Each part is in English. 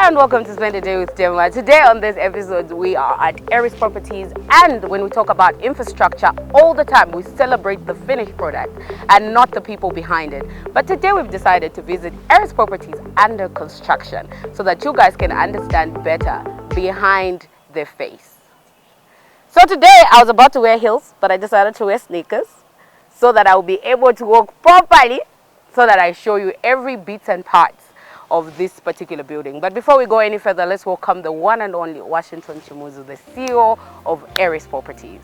and welcome to Spend a Day with Temwa. Today on this episode, we are at Eris Properties, and when we talk about infrastructure, all the time we celebrate the finished product and not the people behind it. But today we've decided to visit Eris Properties under construction so that you guys can understand better behind their face. So today I was about to wear heels, but I decided to wear sneakers so that I will be able to walk properly, so that I show you every bits and parts of this particular building. But before we go any further, let's welcome the one and only Washington Chimuzu, the CEO of Eris Properties.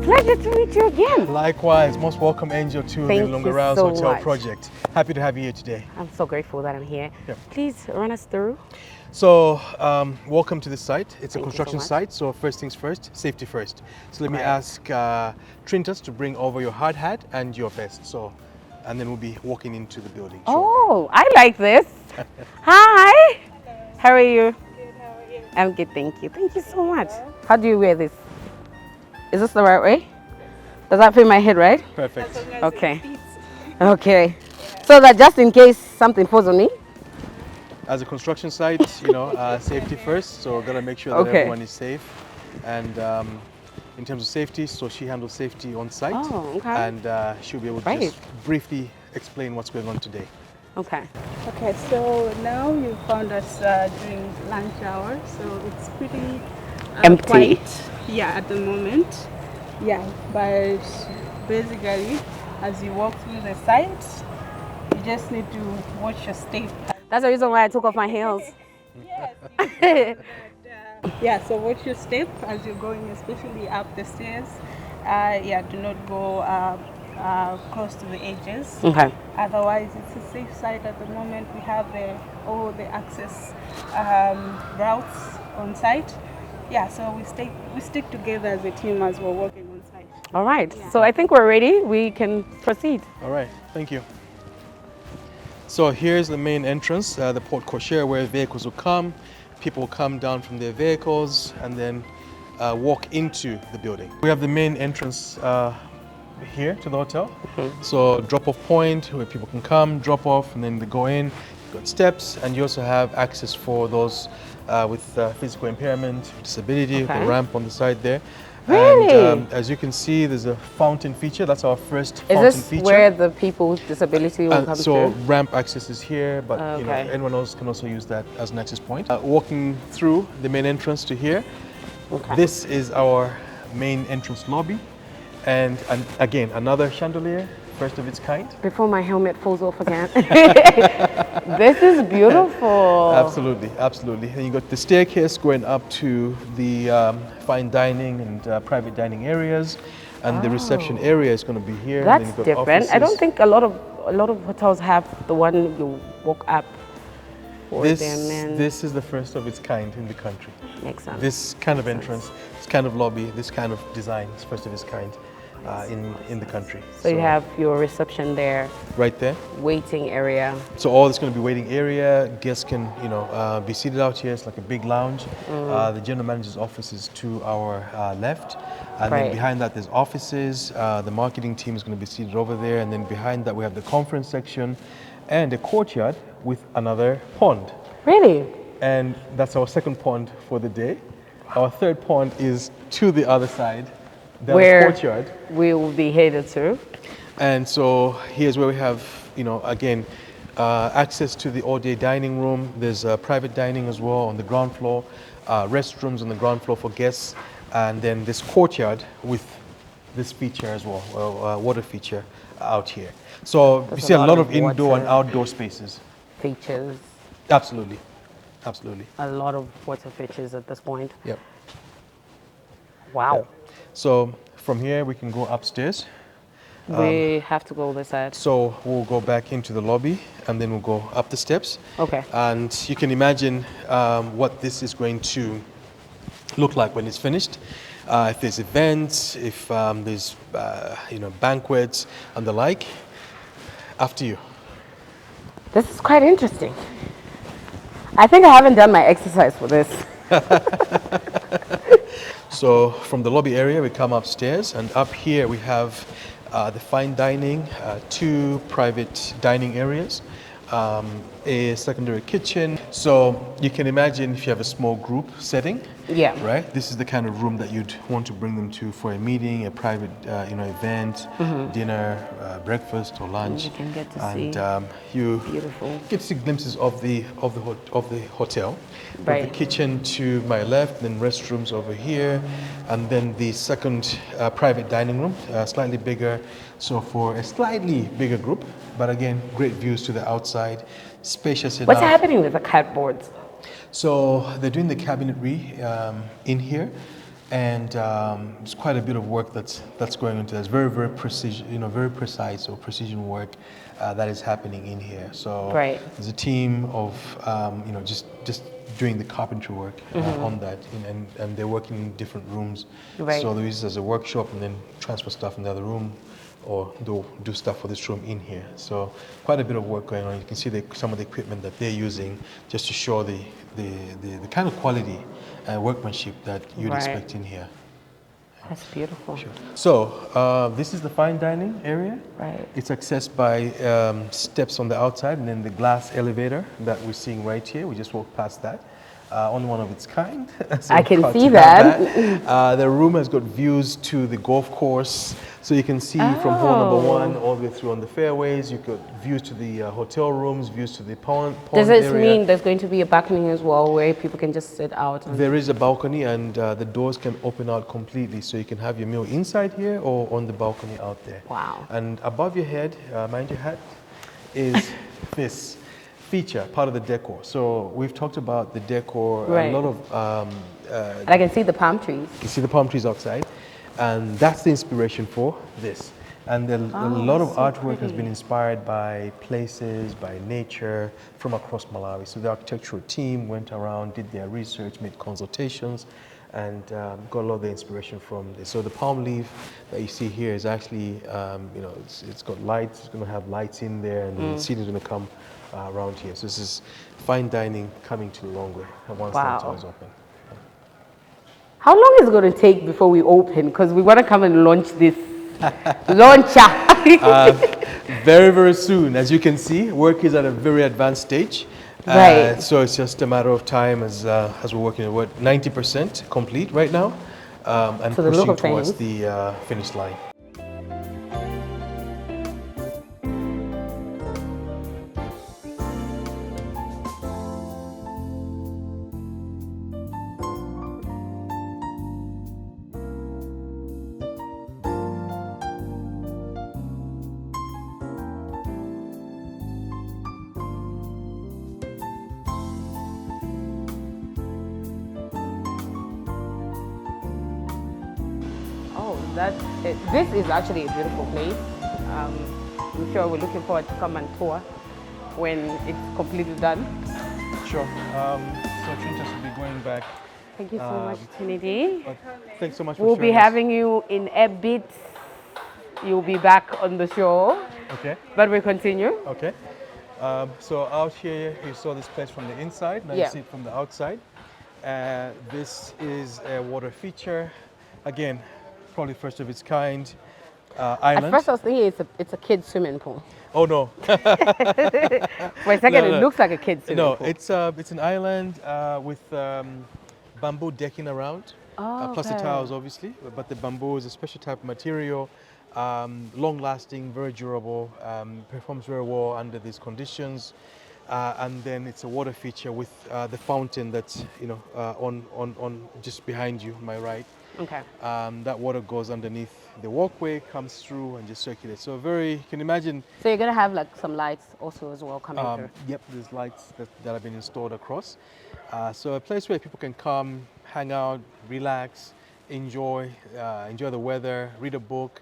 Pleasure to meet you again. Likewise, most welcome, Angel, to the Longer Rounds Hotel project. Happy to have you here today. I'm so grateful that I'm here. Yep. Please run us through. So, welcome to this site. It's a Thank you construction so much. site, so first things first, safety first. So let me ask Trintas to bring over your hard hat and your vest. So, and then we'll be walking into the building. Oh, I like this. Hi. How are you? Good, how are you? I'm good, thank you. Thank you so much. How do you wear this? Is this the right way? Does that fit my head right? Perfect. Okay. Okay. So that just in case something falls on me? As a construction site, safety first. So we're gonna make sure that everyone is safe. And in terms of safety, so she handles safety on site. Oh, okay. And she'll be able to just briefly explain what's going on today. Okay. Okay, so now you found us during lunch hour, so it's pretty empty. Quiet, at the moment. Yeah, but basically, as you walk through the site, you just need to watch your step. That's the reason why I took off my heels. Yes. Yeah, so watch your step as you're going, especially up the stairs. Do not go close to the edges. Okay. Otherwise, it's a safe site at the moment. We have all the access routes on site. Yeah, so we stick together as a team as we're working on site. All right. So I think we're ready. We can proceed. All right. Thank you. So here's the main entrance, the porte cochere, where vehicles will come. People will come down from their vehicles and then walk into the building. We have the main entrance here to the hotel. So drop-off point where people can come, drop off, and then they go in. You've got steps, and you also have access for those with physical impairment, disability, the ramp on the side there. Really? And as you can see, there's a fountain feature. That's our first fountain feature. Is this where the people with disability will come so through? ramp access is here, but anyone else can also use that as an access point. Walking through the main entrance to here, this is our main entrance lobby, and again another chandelier, first of its kind. Before my helmet falls off again. This is beautiful. Absolutely, absolutely. And you got the staircase going up to the fine dining and private dining areas, and the reception area is going to be here. That's and then you've got different. I don't offices. think a lot of hotels have the one you walk up. This is the first of its kind in the country. Makes sense. This kind of entrance, this kind of lobby, this kind of design is first of its kind in the country. So you have your reception there, right there, waiting area. So all this going to be waiting area. Guests can be seated out here. It's like a big lounge. The general manager's office is to our left, and then behind that there's offices. The marketing team is going to be seated over there, and then behind that we have the conference section and a courtyard with another pond. Really? And that's our second pond for the day. Our third pond is to the other side, where courtyard we will be headed to. And so here's where we have, again, access to the all-day dining room. There's private dining as well on the ground floor, restrooms on the ground floor for guests, and then this courtyard with this feature as well, water feature out here. So you see a lot of indoor and outdoor spaces. Features. Absolutely, absolutely. A lot of water features at this point. Yep. Wow. Yep. So from here we can go upstairs. We have to go this side. So we'll go back into the lobby and then we'll go up the steps. Okay. And you can imagine what this is going to look like when it's finished. If there's events, if there's banquets and the like. After you. This is quite interesting. I think I haven't done my exercise for this. So from the lobby area, we come upstairs, and up here we have the fine dining, 2 private dining areas, a secondary kitchen. So you can imagine if you have a small group setting, Yeah. right? This is the kind of room that you'd want to bring them to for a meeting, a private, event, dinner, breakfast or lunch. You can get to and see. you Beautiful. get to see glimpses of the hotel. With the Right. kitchen to my left, then restrooms over here, and then the second private dining room, slightly bigger. So for a slightly bigger group, but again, great views to the outside, spacious enough. What's happening with the cardboards? So they're doing the cabinetry in here, and there's quite a bit of work that's going into this. Very precision, very precise or precision work that is happening in here. So Right. there's a team of just doing the carpentry work on that, and they're working in different rooms. Right. So they use it as a workshop and then transfer stuff in the other room, or do stuff for this room in here. So quite a bit of work going on. You can see some of the equipment that they're using just to show the kind of quality workmanship that you'd Right. expect in here. That's beautiful. So this is the fine dining area. Right. It's accessed by steps on the outside, and then the glass elevator that we're seeing right here. We just walked past that. Only one of its kind. So I we're can proud see to have that. The room has got views to the golf course, so you can see from hole number 1 all the way through on the fairways. You've got views to the hotel rooms, views to the pond Does this area. mean there's going to be a balcony as well where people can just sit out? There is a balcony, and the doors can open out completely, so you can have your meal inside here or on the balcony out there. Wow. And above your head, mind your hat, is this feature, part of the decor. So we've talked about the decor, Right. a lot of, And I can see the palm trees. you see the palm trees outside, and that's the inspiration for this. And a lot of so artwork has pretty. been inspired by places, by nature from across Malawi. So the architectural team went around, did their research, made consultations, and got a lot of the inspiration from this. So the palm leaf that you see here is actually, it's got lights. It's going to have lights in there, and the seating is going to come around here. So this is fine dining coming to Longwe once Wow. that door is open. How long is it going to take before we open? Because we want to come and launch this launcher. Very soon. As you can see, work is at a very advanced stage. Right. So it's just a matter of time as we're working at 90% complete right now, and So the look pushing of towards things. the finish line. Oh, that's it. This is actually a beautiful place. I'm sure we're looking forward to come and tour when it's completely done. Sure. So Trintas will be going back. Thank you so much, Trinity. But thanks so much for We'll be sharing us. having you in a bit. You'll be back on the show, Okay. but we'll continue. Okay. So out here, you saw this place from the inside. Now Yeah. you see it from the outside. This is a water feature. Again, probably first of its kind. Island. At first, I was thinking it's a kid's swimming pool. Oh no. For a second, No, no. it looks like a kid's swimming No, pool. it's an island with bamboo decking around. Oh, Plastic okay. tiles, obviously, but the bamboo is a special type of material, long-lasting, very durable, performs very well under these conditions. And then it's a water feature with the fountain that's on just behind you, my right. Okay. That water goes underneath the walkway, comes through, and just circulates. So you can imagine. So you're gonna have like some lights also as well coming through. Yep, there's lights that have been installed across. So a place where people can come, hang out, relax, enjoy the weather, read a book,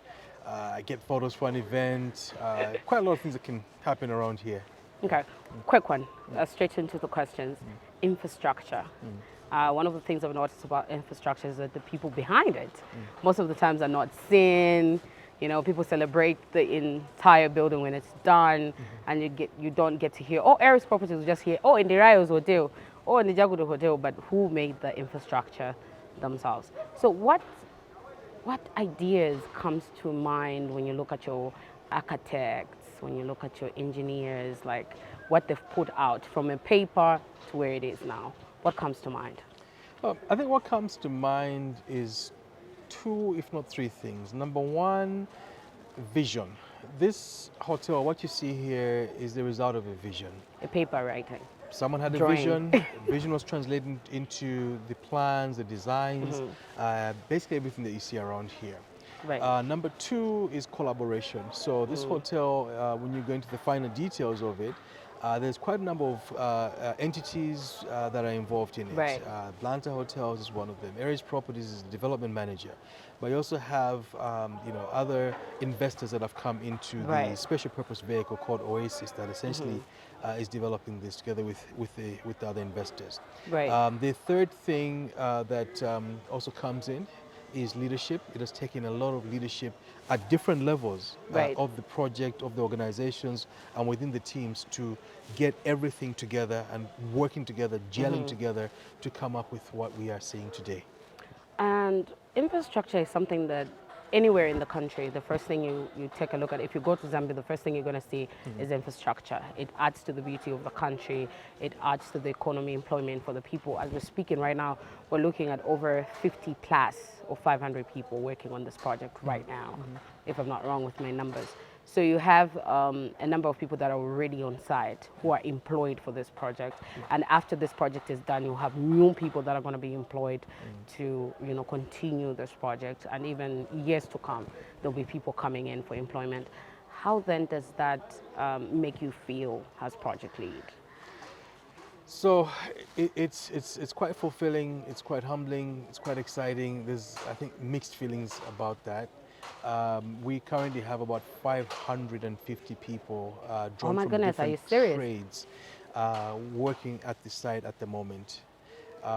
get photos for an event. Quite a lot of things that can happen around here. Okay, quick one, straight into the questions. Infrastructure. One of the things I've noticed about infrastructure is that the people behind it, most of the times are not seen. You know, people celebrate the entire building when it's done, and you don't get to hear, oh, Eris Properties was just here, oh, in the Rios Hotel, oh, in the Jagudo Hotel, but who made the infrastructure themselves. So what ideas comes to mind when you look at your architects, when you look at your engineers, like what they've put out from a paper to where it is now? What comes to mind? I think what comes to mind is two, if not three things. Number one, vision. This hotel, what you see here, is the result of a vision. A paper writing. Someone had a Drawing. vision. Vision was translated into the plans, the designs, basically everything that you see around here. Right. Number two is collaboration. So this hotel, when you go into the finer details of it, there's quite a number of entities that are involved in it. Right. Blanta Hotels is one of them. Eris Properties is the development manager. But you also have other investors that have come into the Right. special purpose vehicle called Oasis that essentially is developing this together with the other investors. Right. The third thing that also comes in is leadership. It has taken a lot of leadership at different levels Right. of the project, of the organizations, and within the teams to get everything together and working together, gelling together to come up with what we are seeing today. And infrastructure is something that anywhere in the country, the first thing you take a look at, if you go to Zambia, the first thing you're going to see is infrastructure. It adds to the beauty of the country. It adds to the economy, employment for the people. As we're speaking right now, we're looking at over 50 plus or 500 people working on this project right now, if I'm not wrong with my numbers. So you have a number of people that are already on site who are employed for this project, and after this project is done, you have new people that are going to be employed to continue this project, and even years to come, there'll be people coming in for employment. How then does that make you feel as project lead? So it's quite fulfilling, it's quite humbling, it's quite exciting. There's, I think, mixed feelings about that. We currently have about 550 people drawn my from goodness, are different you serious? trades working at the site at the moment.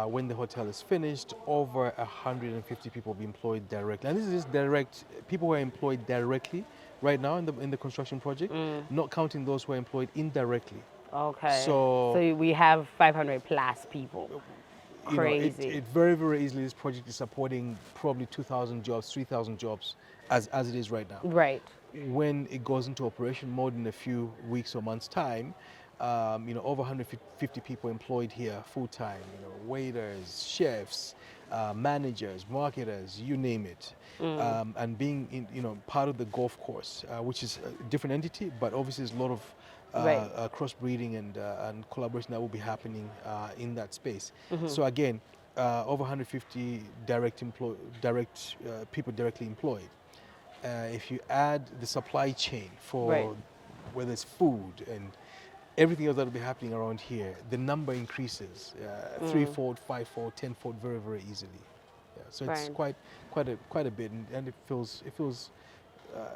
When the hotel is finished, over 150 people will be employed directly. And this is direct, people who are employed directly right now in the construction project, not counting those who are employed indirectly. Okay. So we have 500 plus people. you know, Crazy. it very, very easily, this project is supporting probably 2,000 jobs, 3,000 jobs as it is right now. Right. When it goes into operation mode in a few weeks or months' time, over 150 people employed here full time. Waiters, chefs, managers, marketers, you name it, and being part of the golf course, which is a different entity, but obviously there's a lot of crossbreeding and collaboration that will be happening in that space. So again, over 150 people directly employed. If you add the supply chain for whether it's food and everything else that will be happening around here, the number increases threefold, fivefold, tenfold very, very easily. Yeah, so it's quite a bit, and it feels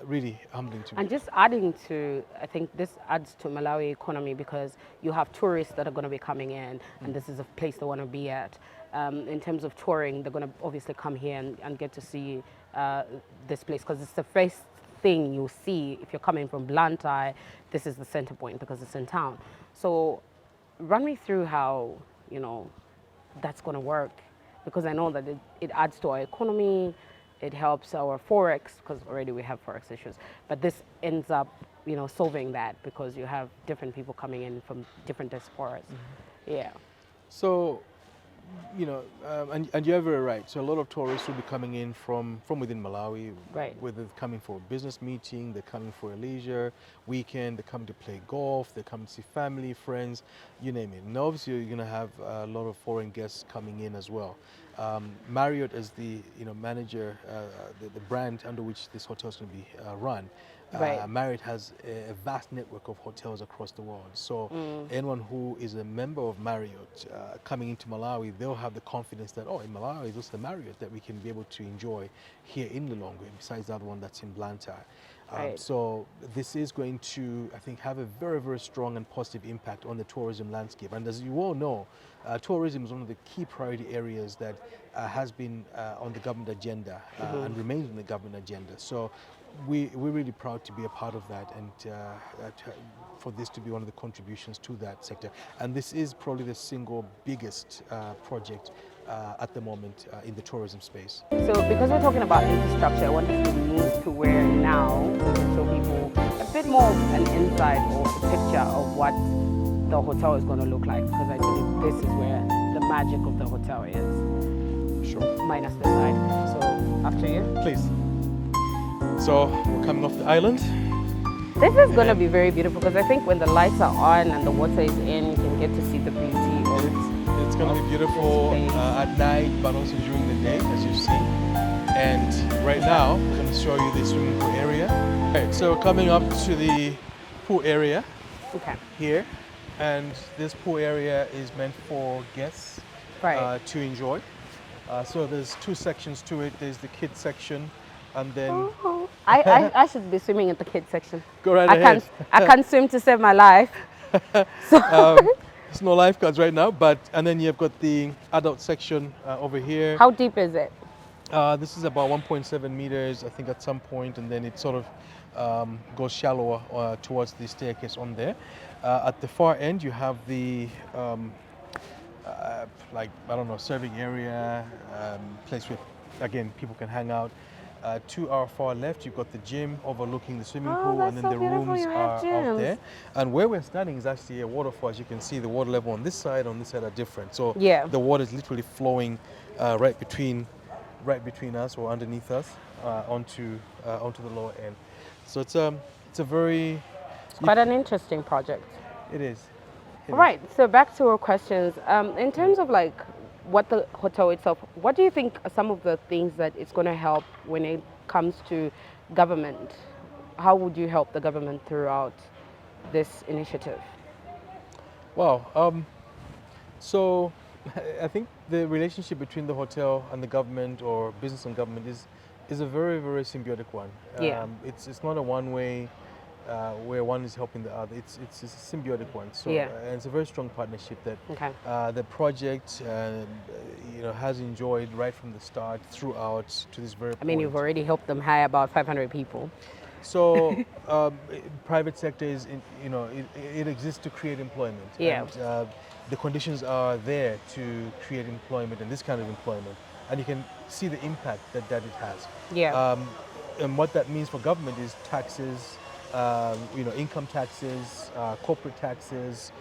really humbling to me. And just adding to, I think this adds to Malawi economy because you have tourists that are going to be coming in, and this is a place they want to be at. In terms of touring, they're going to obviously come here and get to see this place because it's the first thing you see if you're coming from Blantyre. This is the center point because it's in town. So run me through how that's going to work, because I know that it adds to our economy. It helps our forex because already we have forex issues, but this ends up solving that because you have different people coming in from different diasporas. Yeah. So and you're very right. So a lot of tourists will be coming in from within Malawi, whether they're coming for a business meeting, they're coming for a leisure weekend, they're coming to play golf, they're coming to see family, friends, you name it. And obviously you're going to have a lot of foreign guests coming in as well. Marriott as the manager, the brand under which this hotel is going to be run. Marriott has a vast network of hotels across the world. So anyone who is a member of Marriott coming into Malawi, they'll have the confidence that, in Malawi, there's the Marriott that we can be able to enjoy here in Lilongwe, besides that one that's in Blantyre. So this is going to, I think, have a very, very strong and positive impact on the tourism landscape. And as you all know, tourism is one of the key priority areas that has been on the government agenda and remains on the government agenda. So we're really proud to be a part of that and for this to be one of the contributions to that sector. And this is probably the single biggest project at the moment in the tourism space. So because we're talking about infrastructure, I want us to move to where now we can show people a bit more of an insight or a picture of what the hotel is going to look like, because I think this is where the magic of the hotel is. Sure. Minus the side. So after you. Please. So we're coming off the island. This is going to be very beautiful, because I think when the lights are on and the water is in, you can get to see the beauty of it. It's going to be beautiful at night, but also during the day, as you see. And right now, I'm going to show you the swimming pool area. Right, so we're coming up to the pool area here. And this pool area is meant for guests to enjoy. So there's two sections to it. There's the kids section, and then... I should be swimming in the kids section. Go right ahead. I can't swim to save my life. So there's no lifeguards right now, and then you've got the adult section over here. How deep is it? This is about 1.7 meters, I think, at some point, and then it sort of goes shallower towards the staircase on there. At the far end, you have the serving area, place where, again, people can hang out. To our far left, you've got the gym overlooking the swimming pool, and then the rooms are out there. And where we're standing is actually a waterfall. As you can see, the water level on this side are different. So the water is literally flowing right between us or underneath us onto the lower end. So it's quite an interesting project. It is. All right. So back to our questions. In terms of like what the hotel itself, what do you think are some of the things that it's going to help when it comes to government? How would you help the government throughout this initiative? Wow. So I think the relationship between the hotel and the government, or business and government, is a very, very symbiotic one. It's not a one-way where one is helping the other. It's a symbiotic one. So and it's a very strong partnership that the project has enjoyed right from the start throughout to this very point. I mean, you've already helped them hire about 500 people. So private sector is, it exists to create employment. And, the conditions are there to create employment, and this kind of employment. And you can see the impact that it has. And what that means for government is taxes, income taxes, corporate taxes,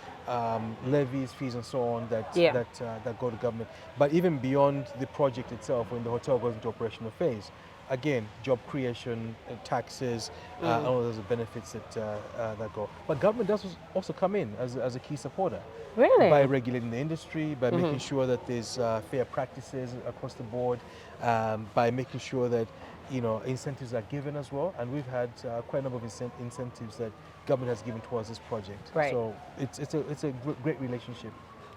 levies, fees, and so on that go to government. But even beyond the project itself, when the hotel goes into operational phase, again, job creation, taxes, and all those benefits that go. But government does also come in as a key supporter. Really? By regulating the industry, by making sure that there's fair practices across the board, by making sure that incentives are given as well. And we've had quite a number of incentives that government has given towards this project. Right. So it's a great relationship.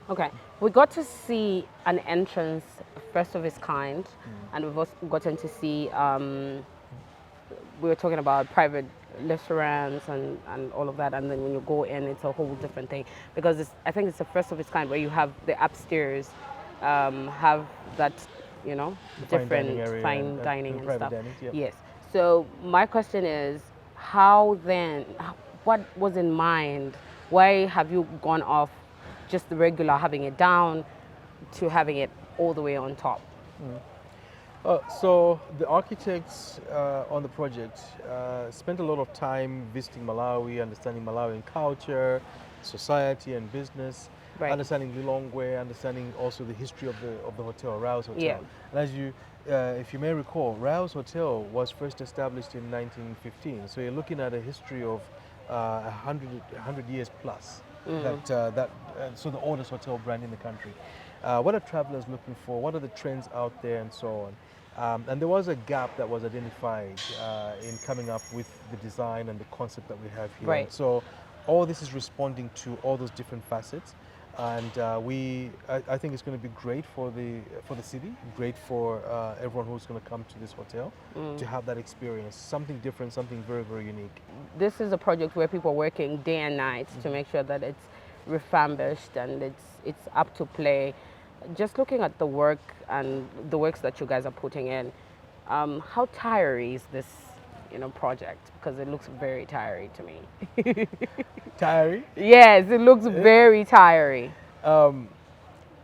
Okay, we got to see an entrance, first of its kind, and we've also gotten to see, we were talking about private restaurants and all of that, and then when you go in, it's a whole different thing, because I think it's the first of its kind where you have the upstairs, have that, different fine dining and stuff. Dining, Yes. So my question is, what was in mind? Why have you gone off just the regular having it down to having it all the way on top? So the architects on the project spent a lot of time visiting Malawi, understanding Malawian culture, society and business, understanding Lilongwe, understanding also the history of the hotel, Rouse Hotel. And as if you may recall, Rouse Hotel was first established in 1915. So you're looking at a history of 100 years plus. So the oldest hotel brand in the country. What are travelers looking for? What are the trends out there, and so on? And there was a gap that was identified in coming up with the design and the concept that we have here. Right. So all this is responding to all those different facets. And I think it's going to be great for the city, great for everyone who's going to come to this hotel to have that experience, something different, something very, very unique. This is a project where people are working day and night to make sure that it's refurbished and it's up to play. Just looking at the work and the works that you guys are putting in, how tiring is this project? Because it looks very tiring to me. Tiring? Yes, it looks very tiring.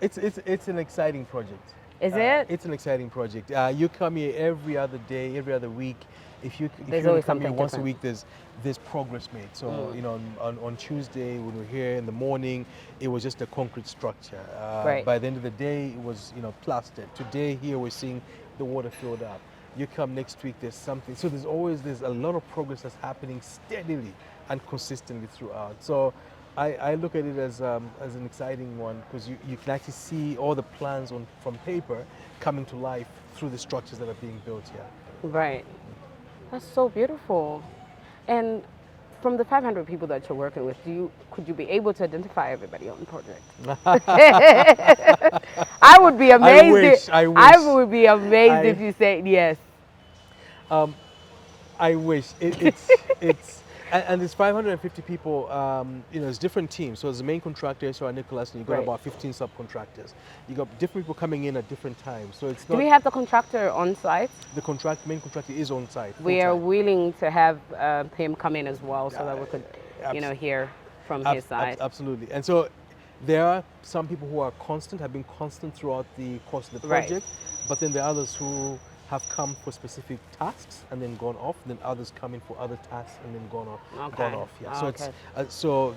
It's an exciting project. Is it? It's an exciting project. You come here every other day, every other week. If There's you always come here something once a different. week, there's progress made. So you know, on Tuesday when we're here in the morning, it was just a concrete structure. Right. By the end of the day, it was plastered. Today here we're seeing the water filled up. You come next week, there's something. So there's a lot of progress that's happening steadily and consistently throughout. So I look at it as an exciting one because you can actually see all the plans from paper coming to life through the structures that are being built here. Right. That's so beautiful. And from the 500 people that you're working with, could you be able to identify everybody on the project? I would be amazed. I wish. I would be amazed if I- you said yes. I wish it's and there's 550 people. It's different teams. So there's the main contractor, so Nicholas, and you've got Right. about 15 subcontractors. You got different people coming in at different times. So it's Do not we have the contractor on site? the main contractor is on site. We are full-time. willing to have him come in as well so that we could, hear from his side. Absolutely. And so there are some people who are constant, have been constant throughout the course of the Right. project, but then there are others who have come for specific tasks and then gone off, then others come in for other tasks and then gone Okay. off. Yeah. Oh, So okay. so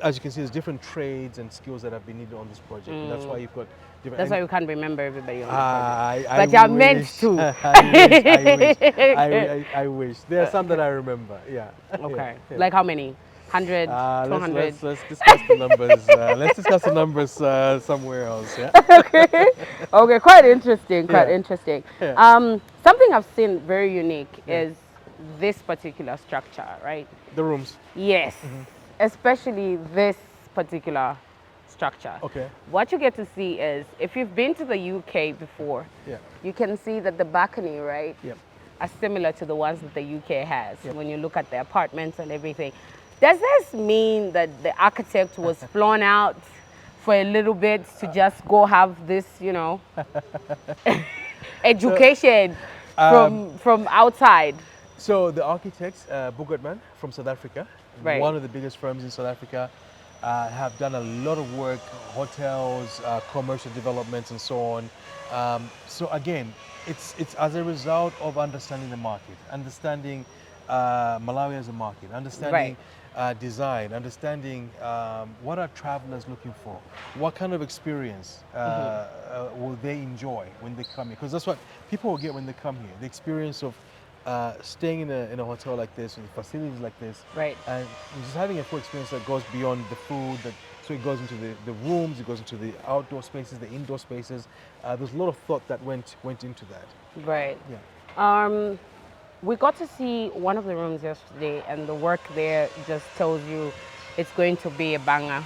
as you can see, there's different trades and skills that have been needed on this project. And that's why you've got different. That's and- why we can't remember everybody on the project. I But you're meant wish. to. I wish. There are some that I remember. Yeah. Okay. Yeah. Like how many? 100, 200? Let's discuss the numbers. Let's discuss the numbers somewhere else. Yeah. Okay, quite interesting, quite Yeah. interesting. Yeah. Something I've seen very unique is this particular structure, right? The rooms. Yes, especially this particular structure. Okay. What you get to see is, if you've been to the UK before, Yeah. you can see that the balcony, right, Yep. are similar to the ones that the UK has. Yep. When you look at the apartments and everything. Does this mean that the architect was flown out for a little bit to just go have this, education from outside? So the architects, Bogartman from South Africa, Right. one of the biggest firms in South Africa, have done a lot of work, hotels, commercial developments, and so on. So again, it's as a result of understanding the market, understanding Malawi as a market, understanding design, understanding what are travelers looking for, what kind of experience will they enjoy when they come here, because that's what people will get when they come here, the experience of staying in a hotel like this, with facilities like this, Right. and just having a full experience that goes beyond the food. So it goes into the rooms, it goes into the outdoor spaces, the indoor spaces. There's a lot of thought that went into that. Right. Yeah. We got to see one of the rooms yesterday, and the work there just tells you it's going to be a banger,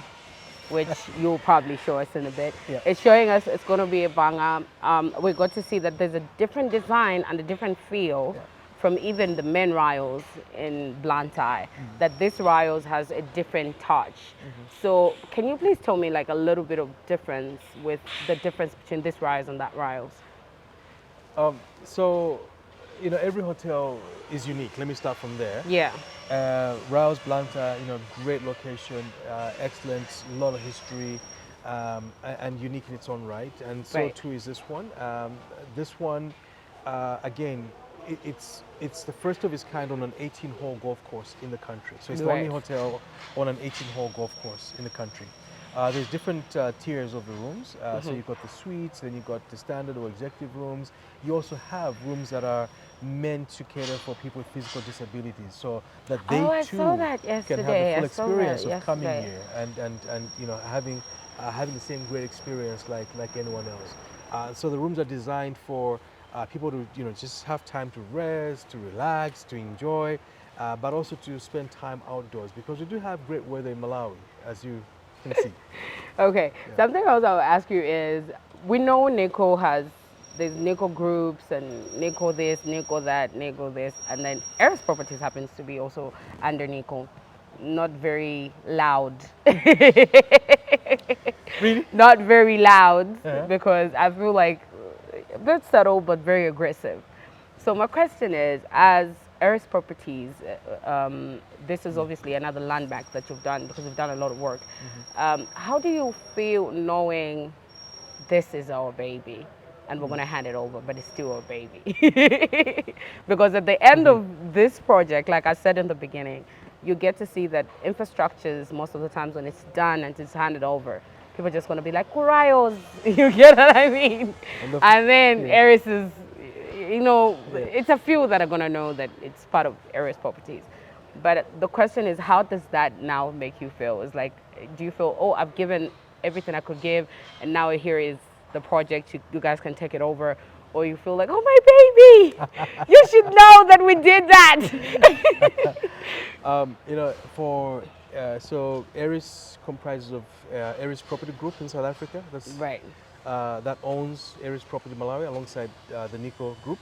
which you'll probably show us in a bit. Yeah. It's showing us it's going to be a banger. We got to see that there's a different design and a different feel from even the main rails in Blantyre, that this rails has a different touch. So can you please tell me like a little bit of difference with the difference between this rails and that rails? So, every hotel is unique. Let me start from there. Yeah. Rouse Blantyre, great location, excellent, a lot of history, and unique in its own right. And so Right. too is this one. This one, again, it's the first of its kind on an 18-hole golf course in the country. So it's the only Right. hotel on an 18-hole golf course in the country. There's different tiers of the rooms. So you've got the suites, then you've got the standard or executive rooms. You also have rooms that are meant to cater for people with physical disabilities, so that they Oh, I too saw that can have yesterday. the full I saw that experience of coming yesterday. here and having the same great experience like anyone else. So the rooms are designed for people to just have time to rest, to relax, to enjoy, but also to spend time outdoors, because we do have great weather in Malawi, as you can see. Okay, something else I'll ask you is, we know there's Nico groups and Nico this, Nico that, Nico this, and then Eris Properties happens to be also under Nico. Not very loud. Really? Not very loud, Uh-huh. because I feel like a bit subtle but very aggressive. So my question is, as Eris Properties, this is obviously another land bank that you've done, because you've done a lot of work. How do you feel knowing this is our baby and we're going to hand it over, but it's still our baby. Because at the end of this project, like I said in the beginning, you get to see that infrastructures, most of the times when it's done and it's handed over, people are just going to be like, Kurayos, you get what I mean? And then Eris is, it's a few that are going to know that it's part of Eris Properties. But the question is, how does that now make you feel? It's like, do you feel, oh, I've given everything I could give, and now here is the project, you guys can take it over? Or you feel like, oh, my baby, you should know that we did that. So Eris comprises of Eris Property Group in South Africa. That's, Right. That owns Eris Property Malawi alongside the Nico Group.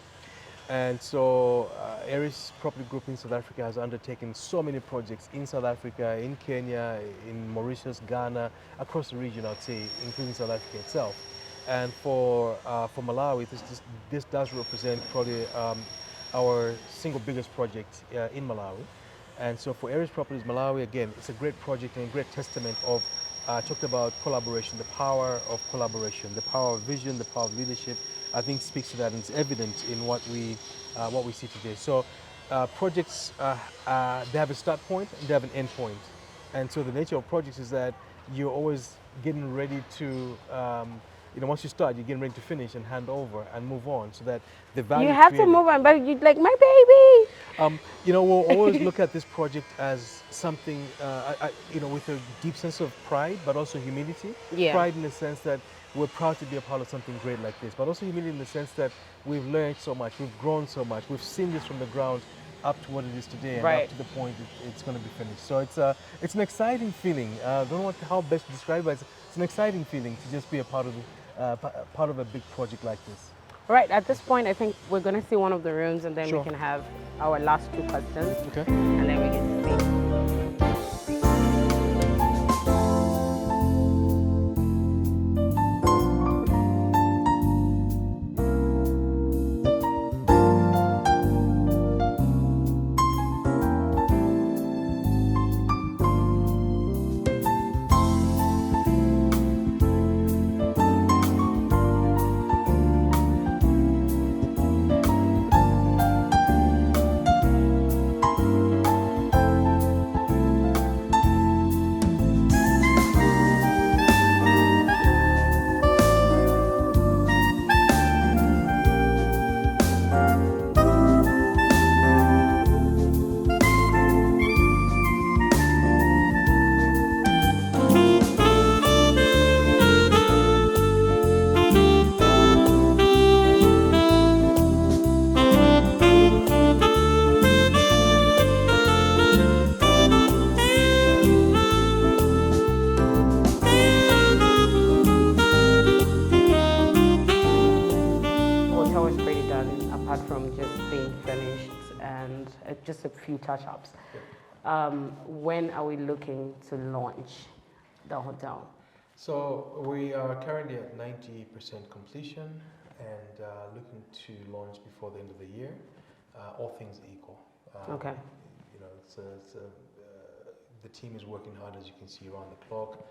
And so Eris Property Group in South Africa has undertaken so many projects in South Africa, in Kenya, in Mauritius, Ghana, across the region, I'd say, including South Africa itself. And for Malawi, this does represent probably our single biggest project in Malawi. And so for Eris Properties Malawi, again, it's a great project and a great testament of, talked about collaboration, the power of collaboration, the power of vision, the power of leadership. I think speaks to that, and it's evident in what we see today. So projects, they have a start point and they have an end point. And so the nature of projects is that you're always getting ready to, once you start, you're getting ready to finish and hand over and move on, so that the value You have created, to move on, but you're like, my baby. We'll always look at this project as something, with a deep sense of pride, but also humility. Yeah. Pride in the sense that we're proud to be a part of something great like this, but also humility in the sense that we've learned so much, we've grown so much, we've seen this from the ground up to what it is today, and Right. up to the point it's going to be finished. So it's an exciting feeling. I don't know how best to describe it, but it's an exciting feeling to just be a part of a big project like this. Right, at this point, I think we're going to see one of the rooms, and then Sure. we can have our last two questions, Okay. and then we can see. Hotel is pretty done, apart from just being finished and just a few touch-ups. When are we looking to launch the hotel? So we are currently at 90% completion and looking to launch before the end of the year, all things equal. Okay. The team is working hard, as you can see, around the clock.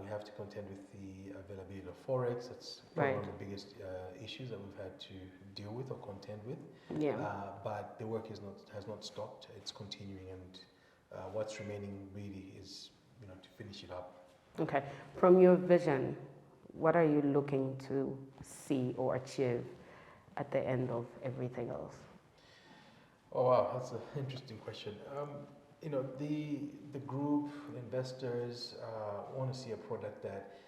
We have to contend with the availability of forex. That's probably Right. one of the biggest issues that we've had to deal with or contend with. Yeah. But the work has not stopped. It's continuing, and what's remaining really is to finish it up. Okay. From your vision, what are you looking to see or achieve at the end of everything else? Oh wow, that's an interesting question. The group, the investors want to see a product that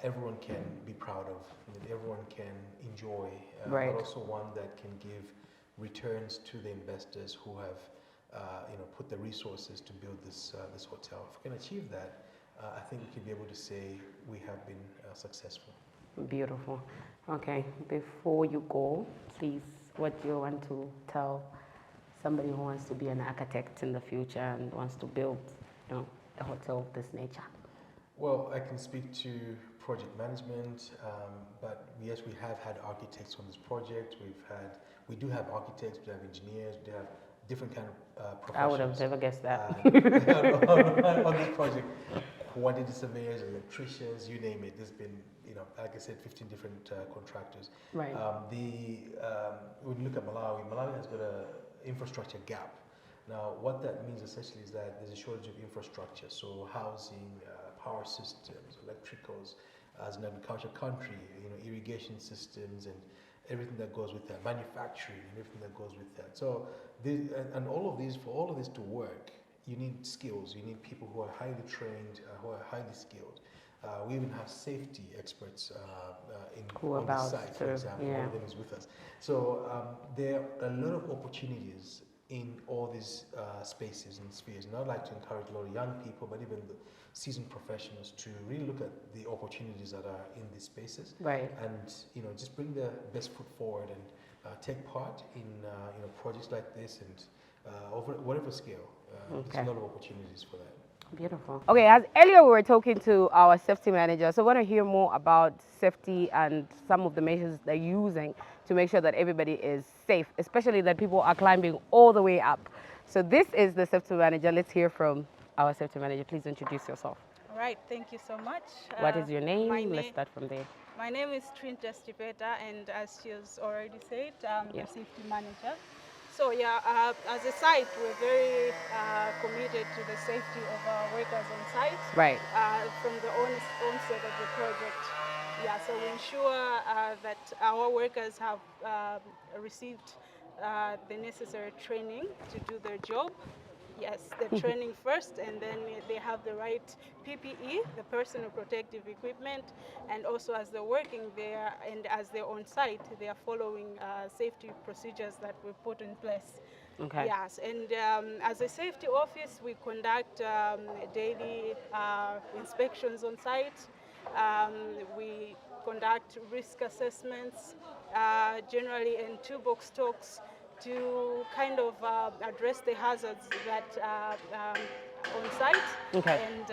everyone can be proud of, that everyone can enjoy, Right. but also one that can give returns to the investors who have put the resources to build this hotel. If we can achieve that, I think we can be able to say we have been successful. Beautiful. Okay. Before you go, please, what do you want to tell somebody who wants to be an architect in the future and wants to build, a hotel of this nature? Well, I can speak to project management, but yes, we have had architects on this project. We do have architects, we have engineers, we have different kind of professions. I would have never guessed that. on this project. quantity surveyors, electricians, you name it. There's been, like I said, 15 different contractors. Right. When you look at Malawi, Malawi has got a infrastructure gap. Now, what that means essentially is that there's a shortage of infrastructure, so housing, power systems, electricals, as an agriculture country, irrigation systems and everything that goes with that, manufacturing and everything that goes with that. So, and all of these, for all of this to work, you need skills. You need people who are highly trained, who are highly skilled. We even have safety experts on the site, for example. One of them is with us. So there are a lot of opportunities in all these spaces and spheres. And I'd like to encourage a lot of young people, but even the seasoned professionals, to really look at the opportunities that are in these spaces, right? And just bring their best foot forward and take part in projects like this and over whatever scale. There's a lot of opportunities for that. Beautiful. Okay, as earlier we were talking to our safety manager, so I want to hear more about safety and some of the measures they're using to make sure that everybody is safe, especially that people are climbing all the way up. So this is the safety manager. Let's hear from our safety manager. Please introduce yourself. All right, thank you so much. What is your name? Let's start from there. My name is Trinta Stipeta, and as she has already said, I'm the safety manager. So as a site, we're very committed to the safety of our workers on site. Right. From the onset of the project. Yeah, so we ensure that our workers have received the necessary training to do their job. Yes, the training first, and then they have the right PPE, the personal protective equipment, and also as they're working there and as they're on site, they are following safety procedures that we put in place. Okay. Yes, and as a safety office, we conduct daily inspections on site. We conduct risk assessments, generally in toolbox talks, to kind of address the hazards that on site. Okay. And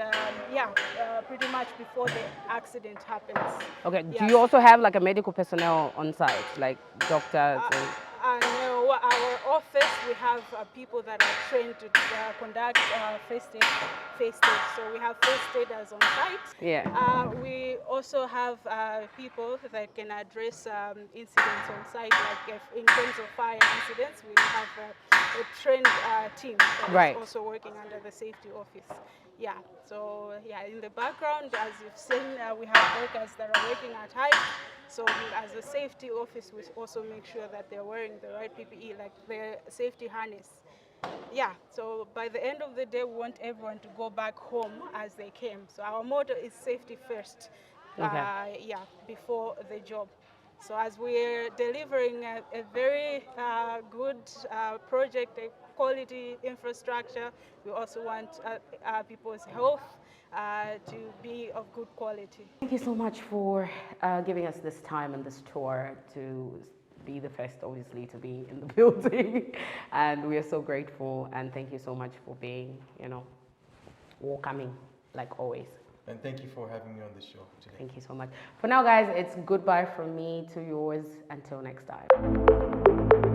pretty much before the accident happens. Okay. Yes. Do you also have like a medical personnel on site, like doctors? No, our office, we have people that are trained to conduct first aid. So we have first aiders on site. Yeah. We also have people that can address incidents on site, like if in terms of fire incidents, we have a trained team that is also working under the safety office. Yeah, so in the background, as you've seen, we have workers that are working at height. So as a safety office, we also make sure that they're wearing the right PPE, like the safety harness. Yeah, so by the end of the day, we want everyone to go back home as they came. So our motto is safety first, before the job. So as we're delivering a very good project, a quality infrastructure, we also want people's health to be of good quality. Thank you so much for giving us this time and this tour to be the first, obviously, to be in the building. And we are so grateful, and thank you so much for being, welcoming, like always. And thank you for having me on the show today. Thank you so much. For now, guys, it's goodbye from me to yours. Until next time.